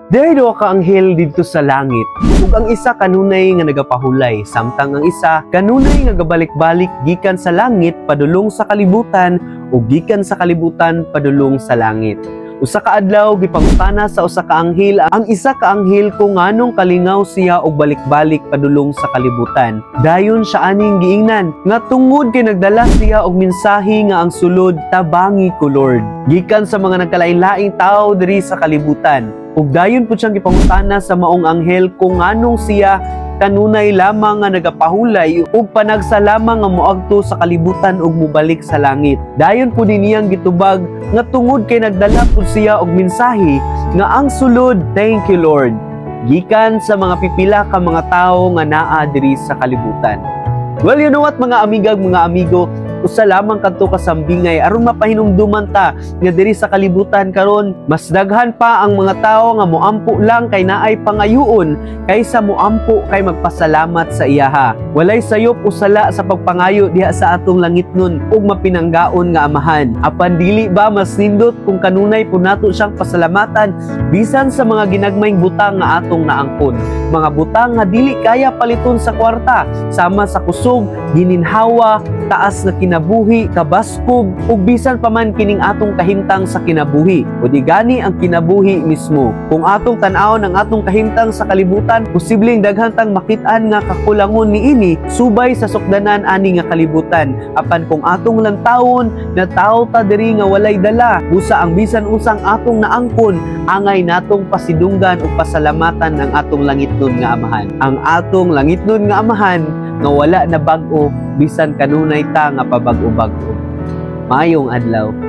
Dahil duha ka anghel didto sa langit, ug ang isa kanunay nga nagapahulay, samtang ang isa kanunay nga gabalik-balik gikan sa langit padulong sa kalibutan ug gikan sa kalibutan padulong sa langit. Usa ka adlaw gipangutana sa usa ka anghel ang isa ka anghel kung nganong kalingaw siya og balik-balik padulong sa kalibutan. Dayon siya aning giingnan nga tungod kay nagdala siya og mensahe nga ang sulod tabangi ko Lord gikan sa mga nagkalain-laing tawo diri sa kalibutan. Ug dayon po siyang gipangutana sa maong anghel kung nganong siya kanunay lamang nga nagapahulay ug panagsalamang nga moadto sa kalibutan ug mobalik sa langit. Dayon po din niyang gitubag nga tungod kay nagdala po siya og mensahe nga ang sulod, thank you Lord, gikan sa mga pipila ka mga tawo nga naa diri sa kalibutan. Well, you know what mga amiga, mga amigo, usa lamang kadto kasambingay aron mapahinumduman ta nga diri sa kalibutan karon mas daghan pa ang mga tawo nga moampo lang kay naay pangayoon kaysa moampo kay magpasalamat sa iyaha. Walay sayop o sala sa pagpangayo diha sa atong langitnon ug mapinanggaon nga amahan. Apan dili ba mas nindot kung kanunay po nato siyang pasalamatan bisan sa mga ginagmayng butang nga atong naangkon. Mga butang nga dili kaya paliton sa kwarta, sama sa kusog, gininhawa, taas na kinabuhi, kabaskog, ug bisan pa man kining atong kahimtang sa kinabuhi. O di gani ang kinabuhi mismo. Kung atong tan-awon ang atong kahimtang sa kalibutan, posibleng daghan tang makit-an nga kakulangon niini subay sa sukdanan ani nga kalibutan. Apan kung atong lantawon na tawo ta diri nga walay dala, busa ang bisan usang atong naangkon, angay natong pasidunggan ug pasalamatan ang atong langitnon nga amahan. Ang atong langitnon nga amahan nga wala na bag-o bisan kanunay ta nga pabag-o-bag-o. Maayong adlaw.